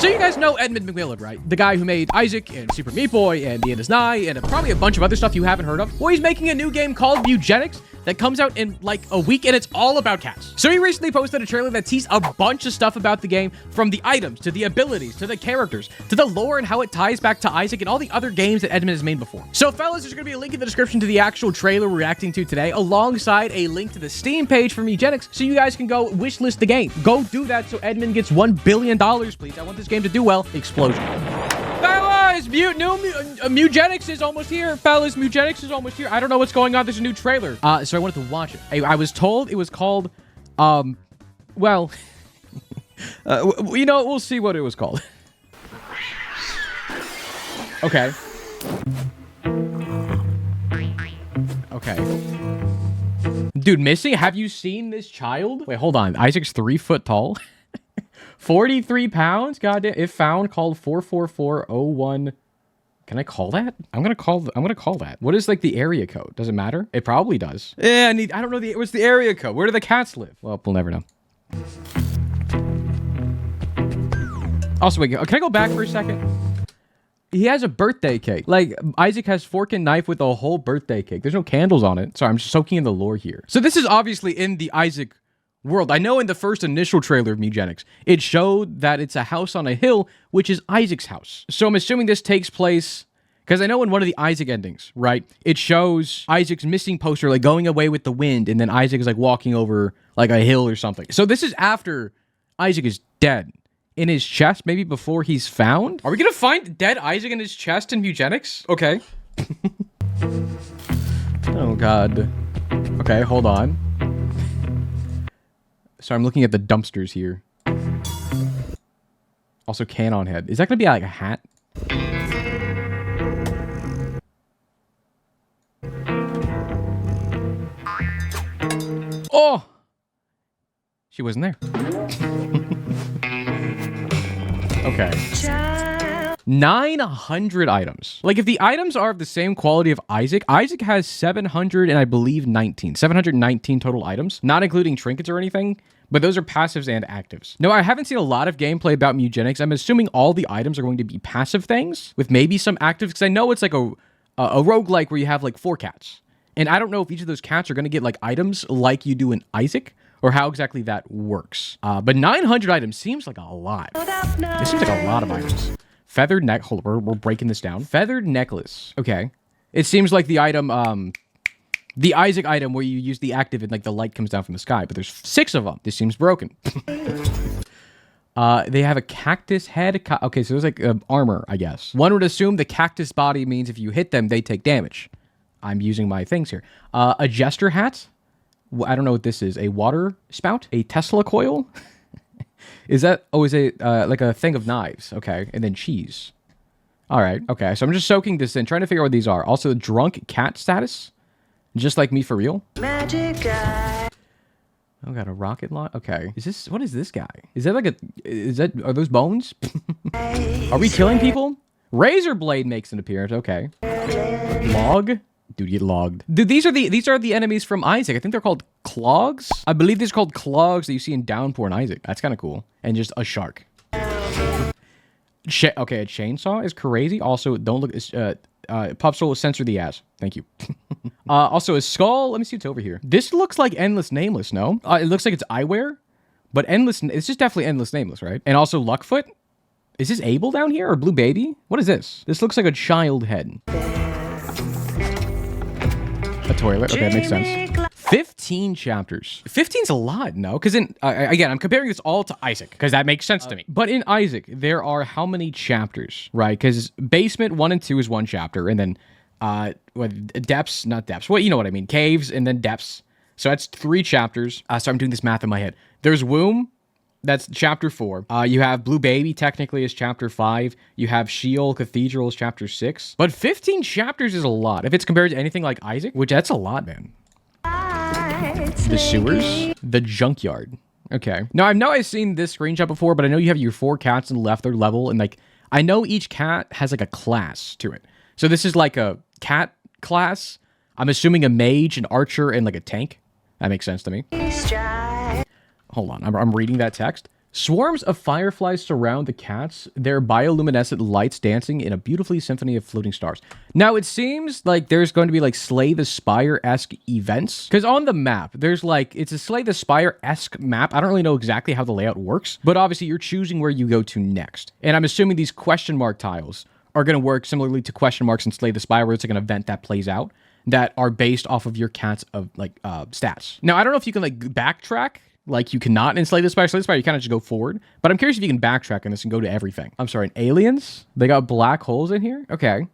So you guys know Edmund McMillan, right? The guy who made Isaac and Super Meat Boy and The End Is Nigh and probably a bunch of other stuff you haven't heard of. Well, he's making a new game called Mewgenics that comes out in like a week, and it's all about cats. So he recently posted a trailer that teased a bunch of stuff about the game, from the items to the abilities to the characters to the lore and how it ties back to Isaac and all the other games that Edmund has made before. So fellas, there's gonna be a link in the description to the actual trailer we're reacting to today, alongside a link to the Steam page for Mewgenics, so you guys can go wishlist the game. Go do that so Edmund gets $1 billion, please. I want this game to do well. Explosion. Fellas, Mewgenics is almost here. Fellas, Mewgenics is almost here. I don't know what's going on. There's a new trailer. So I wanted to watch it. I was told it was called, well, you know, we'll see what it was called. Okay. Okay. Dude, Missy, have you seen this child? Wait, hold on. Isaac's 3 foot tall. 43 pounds? Goddamn. If found, called 44401. Can I call that? I'm gonna call that. What is like the area code? Does it matter? It probably does. Yeah, I don't know what's the area code. Where do the cats live? Well, we'll never know. Also, wait, can I go back for a second? He has a birthday cake. Like, Isaac has fork and knife with a whole birthday cake. There's no candles on it. Sorry, I'm just soaking in the lore here. So this is obviously in the Isaac world. I know in the first initial trailer of Mewgenics, it showed that it's a house on a hill, which is Isaac's house. So I'm assuming this takes place, because I know in one of the Isaac endings, right, it shows Isaac's missing poster, like, going away with the wind, and then Isaac is, like, walking over, like, a hill or something. So this is after Isaac is dead. In his chest, maybe before he's found? Are we gonna find dead Isaac in his chest in Mewgenics? Okay. Oh, God. Okay, hold on. So I'm looking at the dumpsters here. Also, cannon head. Is that gonna be like a hat? Oh! She wasn't there. Okay. 900 items. Like, if the items are of the same quality of Isaac has 700 and I believe 719 total items, not including trinkets or anything, but those are passives and actives. No, I haven't seen a lot of gameplay about Mewgenics. I'm assuming all the items are going to be passive things with maybe some actives, because I know it's like a roguelike where you have like 4 cats. And I don't know if each of those cats are going to get like items like you do in Isaac, or how exactly that works. But 900 items seems like a lot. This seems like a lot of items. Feathered neck, hold on, we're breaking this down. Feathered necklace, okay. It seems like the item, the Isaac item where you use the active and like the light comes down from the sky, but there's 6 of them. This seems broken. They have a cactus head. Okay, so there's like armor, I guess. One would assume the cactus body means if you hit them, they take damage. I'm using my things here. A jester hat. I don't know what this is. A water spout? A Tesla coil? Is that... Oh, is it like a thing of knives? Okay. And then cheese. All right. Okay. So I'm just soaking this in, trying to figure out what these are. Also, drunk cat status? Just like me for real? Magic guy. Oh, got a rocket launch. Okay. Is this... What is this guy? Is that like a... Is that... Are those bones? Are we killing people? Razor blade makes an appearance. Okay. Log? Dude, get logged. Dude, these are the enemies from Isaac. I think they're called clogs. I believe these are called clogs that you see in Downpour in Isaac. That's kind of cool. And just a shark. Okay, a chainsaw is crazy. Also, don't look. Popsicle will censor the ass. Thank you. Also, a skull. Let me see what's over here. This looks like Endless Nameless. No, it looks like it's eyewear, but Endless. It's just definitely Endless Nameless, right? And also Luckfoot. Is this Abel down here or Blue Baby? What is this? This looks like a child head. A toilet. Okay, that makes sense. 15 chapters. 15's a lot, no? Because again, I'm comparing this all to Isaac, because that makes sense to me. But in Isaac, there are how many chapters, right? Because Basement 1 and 2 is 1 chapter, and then depths, not depths. Well, you know what I mean. Caves, and then depths. So that's 3 chapters. So I'm doing this math in my head. There's Womb. That's chapter 4. You have Blue Baby, technically, is chapter 5. You have Sheol Cathedral is chapter 6. But 15 chapters is a lot. If it's compared to anything like Isaac, which that's a lot, man. The sewers? The junkyard. Okay. Now, I know I've seen this screenshot before, but I know you have your 4 cats on the left, their level, and like, I know each cat has like a class to it. So this is like a cat class. I'm assuming a mage, an archer, and like a tank. That makes sense to me. Hold on, I'm reading that text. Swarms of fireflies surround the cats, their bioluminescent lights dancing in a beautifully symphony of floating stars. Now, it seems like there's going to be like Slay the Spire-esque events. Because on the map, there's like, it's a Slay the Spire-esque map. I don't really know exactly how the layout works, but obviously you're choosing where you go to next. And I'm assuming these question mark tiles are going to work similarly to question marks in Slay the Spire, where it's like an event that plays out that are based off of your cat's stats. Now, I don't know if you can like backtrack. Like, you cannot in Slay the Spire. Slay the Spire, you kind of just go forward. But I'm curious if you can backtrack on this and go to everything. I'm sorry, aliens? They got black holes in here? Okay.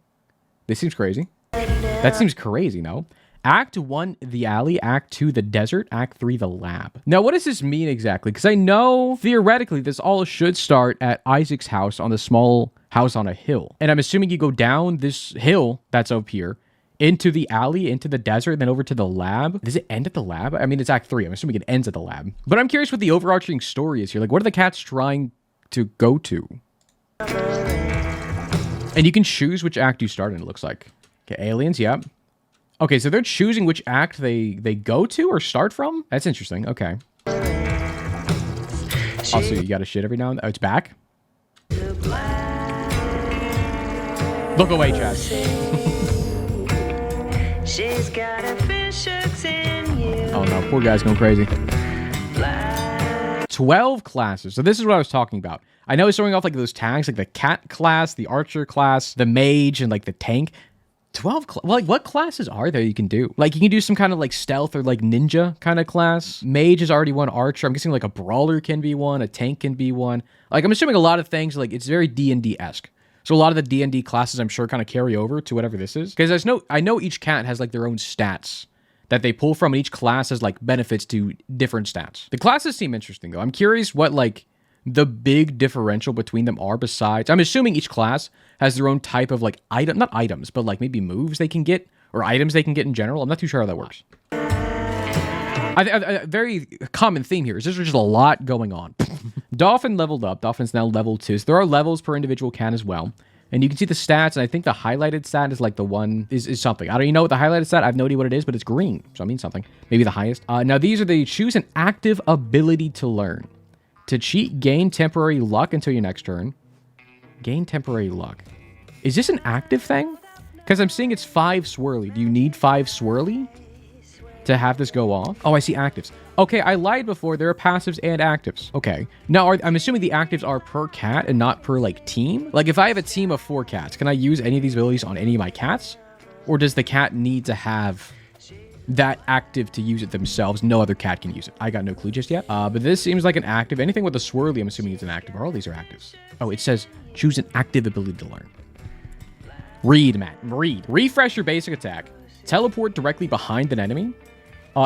This seems crazy. That seems crazy, no? Act 1, the alley. Act 2, the desert. Act 3, the lab. Now, what does this mean exactly? Because I know, theoretically, this all should start at Isaac's house on the small house on a hill. And I'm assuming you go down this hill that's up here, into the alley, into the desert, then over to the lab. Does it end at the lab? I mean, it's Act 3. I'm assuming it ends at the lab. But I'm curious what the overarching story is here. Like, what are the cats trying to go to? And you can choose which act you start in, it looks like. Okay, aliens, yep. Okay, so they're choosing which act they go to or start from? That's interesting, okay. Also, you got to shit every now and then. Oh, it's back? Look away, Chad. She's got a fish hooks in you. Oh no, poor guy's going crazy. 12 classes. So this is what I was talking about. I know it's showing off like those tags, like the cat class, the archer class, the mage, and like the tank. 12 like what classes are there you can do? Like you can do some kind of like stealth or like ninja kind of class. Mage is already one. Archer, I'm guessing like a brawler can be one, a tank can be one. Like I'm assuming a lot of things, like it's very D&D-esque. So a lot of the D&D classes, I'm sure, kind of carry over to whatever this is. Because I know each cat has like their own stats that they pull from, and each class has like benefits to different stats. The classes seem interesting though. I'm curious what like the big differential between them are besides. I'm assuming each class has their own type of like item, not items, but like maybe moves they can get or items they can get in general. I'm not too sure how that works. A very common theme here is there's just a lot going on. Dolphin leveled up. Dolphin's now level 2. So there are levels per individual cat as well. And you can see the stats, and I think the highlighted stat is like the one, is something. I don't even know what the highlighted stat, I have no idea what it is, but it's green. So it means something. Maybe the highest. Now these are the choose an active ability to learn. To cheat, gain temporary luck until your next turn. Gain temporary luck. Is this an active thing? Because I'm seeing it's 5 swirly. Do you need 5 swirly to have this go off? Oh, I see actives. Okay, I lied before. There are passives and actives. Okay. Now, I'm assuming the actives are per cat and not per, like, team? Like, if I have a team of 4 cats, can I use any of these abilities on any of my cats? Or does the cat need to have that active to use it themselves? No other cat can use it. I got no clue just yet. But this seems like an active. Anything with a swirly, I'm assuming is an active. All these are actives. Oh, it says choose an active ability to learn. Read, Matt. Read. Refresh your basic attack. Teleport directly behind an enemy.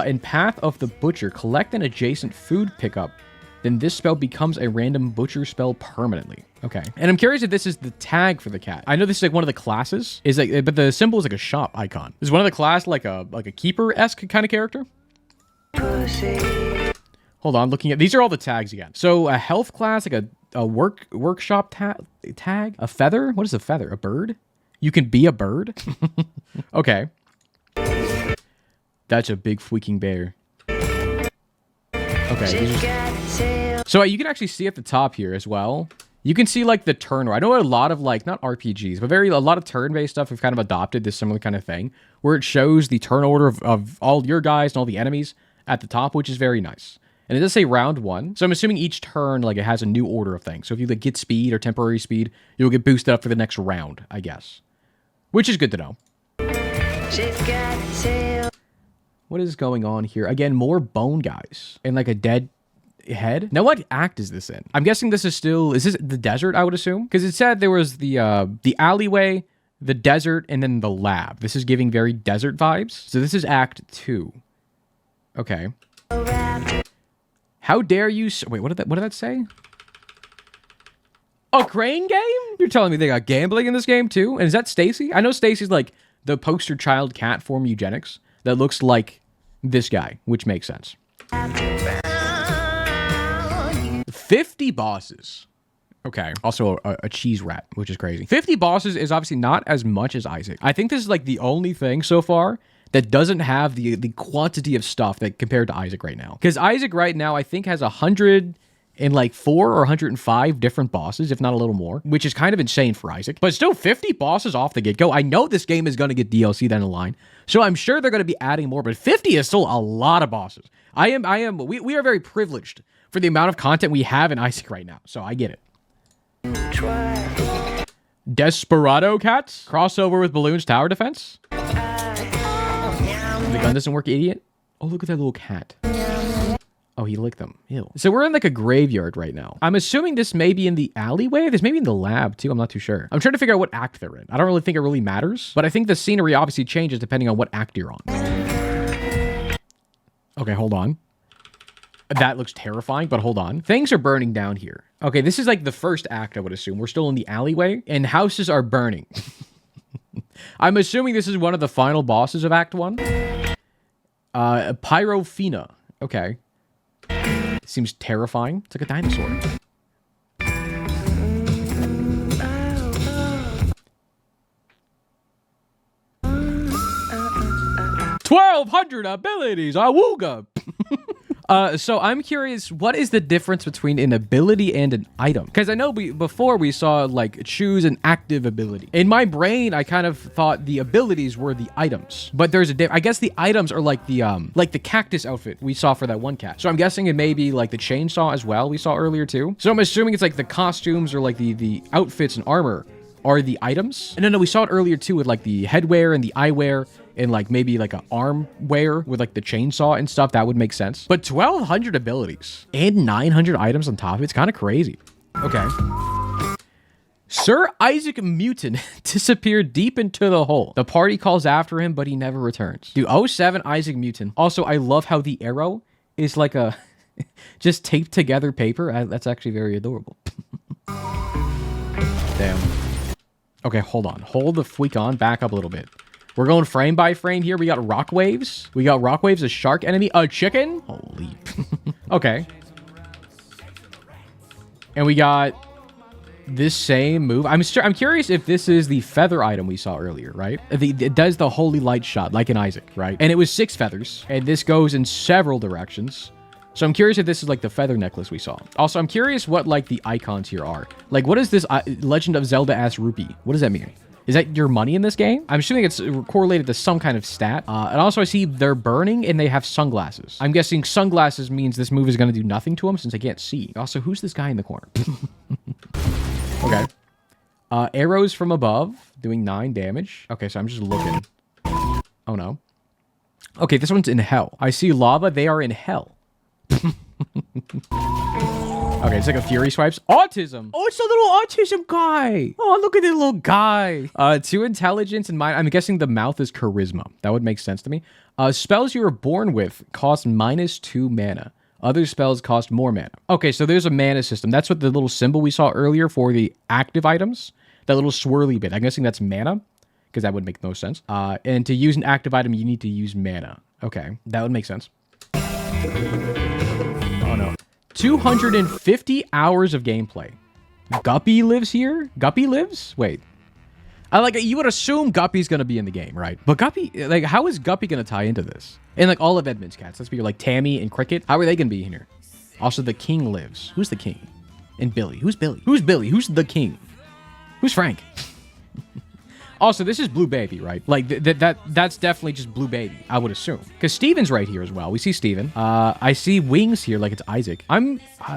In Path of the Butcher, collect an adjacent food pickup. Then this spell becomes a random butcher spell permanently. Okay. And I'm curious if this is the tag for the cat. I know this is like one of the classes. But the symbol is like a shop icon. Is one of the class like a keeper-esque kind of character? Hold on, looking at these are all the tags again. So a health class, like a workshop tag, a feather. What is a feather? A bird? You can be a bird. Okay. That's a big freaking bear. Okay. So you can actually see at the top here as well. You can see like the turn order. I know a lot of like, not RPGs, but a lot of turn-based stuff have kind of adopted this similar kind of thing where it shows the turn order of all your guys and all the enemies at the top, which is very nice. And it does say round 1. So I'm assuming each turn, like it has a new order of things. So if you like get speed or temporary speed, you'll get boosted up for the next round, I guess. Which is good to know. What is going on here? Again, more bone guys. And like a dead head. Now, what act is this in? I'm guessing this is still... Is this the desert, I would assume? Because it said there was the alleyway, the desert, and then the lab. This is giving very desert vibes. So this is Act 2. Okay. How dare you... Wait, what did that say? A crane game? You're telling me they got gambling in this game too? And is that Stacy? I know Stacy's like the poster child cat for Mewgenics that looks like this guy, which makes sense. 50 bosses. Okay. Also a cheese rat, which is crazy. 50 bosses is obviously not as much as Isaac. I think this is like the only thing so far that doesn't have the quantity of stuff that compared to Isaac right now. Because Isaac right now, I think, has 100 in like 4 or 105 different bosses, if not a little more, which is kind of insane for Isaac. But still 50 bosses off the get-go. I know this game is going to get DLC down the line, so I'm sure they're going to be adding more, but 50 is still a lot of bosses. We are very privileged for the amount of content we have in Isaac right now, so I get it. Desperado Cats? Crossover with Balloon's tower defense? The gun doesn't work, idiot. Oh, look at that little cat. Oh, he licked them. Ew. So we're in like a graveyard right now. I'm assuming this may be in the alleyway. This may be in the lab too. I'm not too sure. I'm trying to figure out what act they're in. I don't really think it really matters, but I think the scenery obviously changes depending on what act you're on. Okay, hold on. That looks terrifying, but hold on. Things are burning down here. Okay, this is like the first act, I would assume. We're still in the alleyway, and houses are burning. I'm assuming this is one of the final bosses of Act 1. Pyrophena. Okay. Seems terrifying. It's like a dinosaur. $1,200 abilities, awooga. So I'm curious, what is the difference between an ability and an item? Because I know before we saw like choose an active ability. In my brain, I kind of thought the abilities were the items, but there's a I guess the items are like the cactus outfit we saw for that one cat. So I'm guessing it may be like the chainsaw as well we saw earlier too. So I'm assuming it's like the costumes or like the outfits and armor are the items. And then we saw it earlier too with like the headwear and the eyewear and like maybe like an arm wear with like the chainsaw and stuff. That would make sense. But 1,200 abilities and 900 items on top of it's kind of crazy. Okay. Sir Isaac Newton disappeared deep into the hole. The party calls after him, but he never returns. Dude, 07 Isaac Newton. Also, I love how the arrow is like a just taped together paper. That's actually very adorable. Damn. Okay, hold on. Hold the freak on. Back up a little bit. We're going frame by frame here. We got rock waves. We got rock waves, a shark enemy, a chicken. Holy. Okay. And we got this same move. I'm curious if this is the feather item we saw earlier, right? It does the holy light shot like in Isaac, right? And it was 6 feathers. And this goes in several directions. So I'm curious if this is like the feather necklace we saw. Also, I'm curious what like the icons here are. Like, what is this Legend of Zelda-ass rupee? What does that mean? Is that your money in this game? I'm assuming it's correlated to some kind of stat. And also I see they're burning and they have sunglasses. I'm guessing sunglasses means this move is going to do nothing to them since I can't see. Also, who's this guy in the corner? Okay. Arrows from above doing 9 damage. Okay, so I'm just looking. Oh no. Okay, this one's in hell. I see lava. They are in hell. Okay, it's like a Fury Swipes. Autism. Oh, it's a little autism guy. Oh, look at this little guy. 2 intelligence and mind. I'm guessing the mouth is charisma. That would make sense to me. Spells you were born with cost -2 mana. Other spells cost more mana. Okay, so there's a mana system. That's what the little symbol we saw earlier for the active items. That little swirly bit. I'm guessing that's mana, because that would make no sense. And to use an active item, you need to use mana. Okay, that would make sense. Oh no. 250 hours of gameplay. Guppy lives here? Guppy lives? Wait. You would assume Guppy's gonna be in the game, right? But Guppy, like, how is Guppy gonna tie into this? And like all of Edmund's cats. Let's be like Tammy and Cricket. How are they gonna be in here? Also, the king lives. Who's the king? And Billy. Who's Billy? Who's Billy? Who's the king? Who's Frank? Also, this is Blue Baby, right? Like, that's definitely just Blue Baby, I would assume. Because Steven's right here as well. We see Steven. I see wings here like it's Isaac.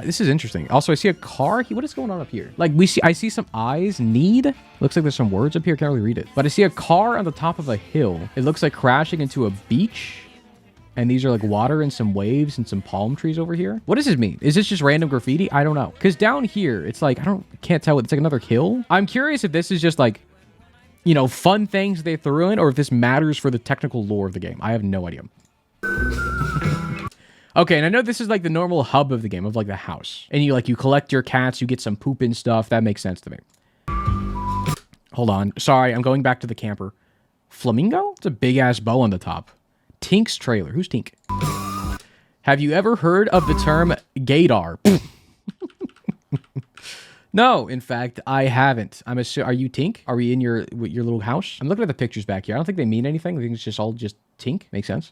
This is interesting. Also, I see a car. What is going on up here? Like, I see some eyes. Need? Looks like there's some words up here. Can't really read it. But I see a car on the top of a hill. It looks like crashing into a beach. And these are like water and some waves and some palm trees over here. What does this mean? Is this just random graffiti? I don't know. Because down here, it's like, can't tell. It's like another hill. I'm curious if this is just like, you know, fun things they threw in, or if this matters for the technical lore of the game. I have no idea. Okay, and I know this is like the normal hub of the game, of like the house. And you collect your cats, you get some poop and stuff. That makes sense to me. Hold on. Sorry, I'm going back to the camper. Flamingo? It's a big-ass bow on the top. Tink's trailer. Who's Tink? Have you ever heard of the term gaydar? No, in fact, I haven't. I'm assuming. Are you Tink? Are we in your little house? I'm looking at the pictures back here. I don't think they mean anything. I think it's just all just Tink. Makes sense.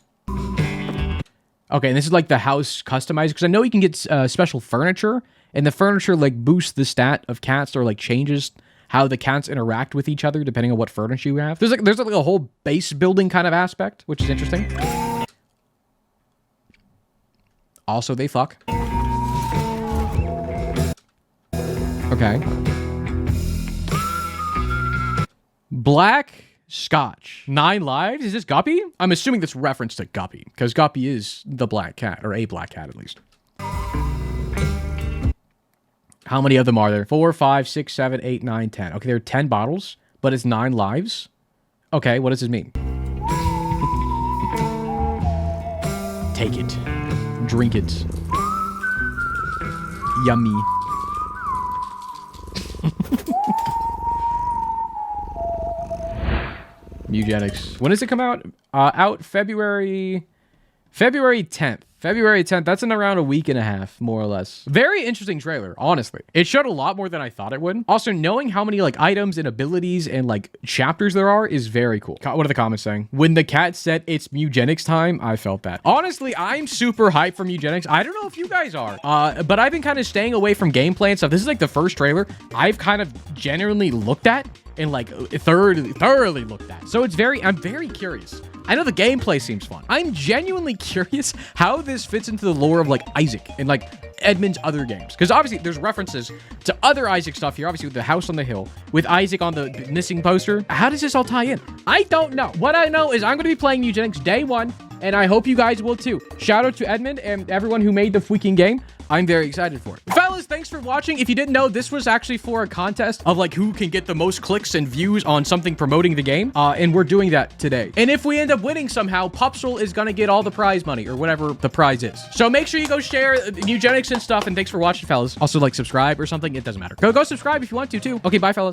Okay, and this is like the house customized, because I know you can get special furniture, and the furniture like boosts the stat of cats or like changes how the cats interact with each other depending on what furniture you have. There's like a whole base building kind of aspect, which is interesting. Also, they fuck. Okay. Black Scotch. 9 lives? Is this Guppy? I'm assuming this reference to Guppy, because Guppy is the black cat, or a black cat at least. How many of them are there? 4, 5, 6, 7, 8, 9, 10. Okay, there are 10 bottles, but it's 9 lives. Okay, what does this mean? Take it. Drink it. Yummy. Mewgenics. When does it come out? Out February 10th. February 10th. That's in around a week and a half, more or less. Very interesting trailer, honestly. It showed a lot more than I thought it would. Also, knowing how many like items and abilities and like chapters there are is very cool. What are the comments saying? When the cat said it's Mewgenics time, I felt that. Honestly, I'm super hyped for Mewgenics. I don't know if you guys are, but I've been kind of staying away from gameplay and stuff. This is like the first trailer I've kind of genuinely looked at and like thoroughly looked at. So I'm very curious. I know the gameplay seems fun. I'm genuinely curious how this fits into the lore of like Isaac and like Edmund's other games. Because obviously there's references to other Isaac stuff here. Obviously with the house on the hill, with Isaac on the missing poster. How does this all tie in? I don't know. What I know is I'm going to be playing Mewgenics day 1, and I hope you guys will too. Shout out to Edmund and everyone who made the freaking game. I'm very excited for it. Fellas, thanks for watching. If you didn't know, this was actually for a contest of like who can get the most clicks and views on something promoting the game. And we're doing that today. And if we end up winning somehow, Pupsel is going to get all the prize money or whatever the prize is. So make sure you go share Mewgenics and stuff. And thanks for watching, fellas. Also like subscribe or something. It doesn't matter. Go subscribe if you want to too. Okay, bye, fellas.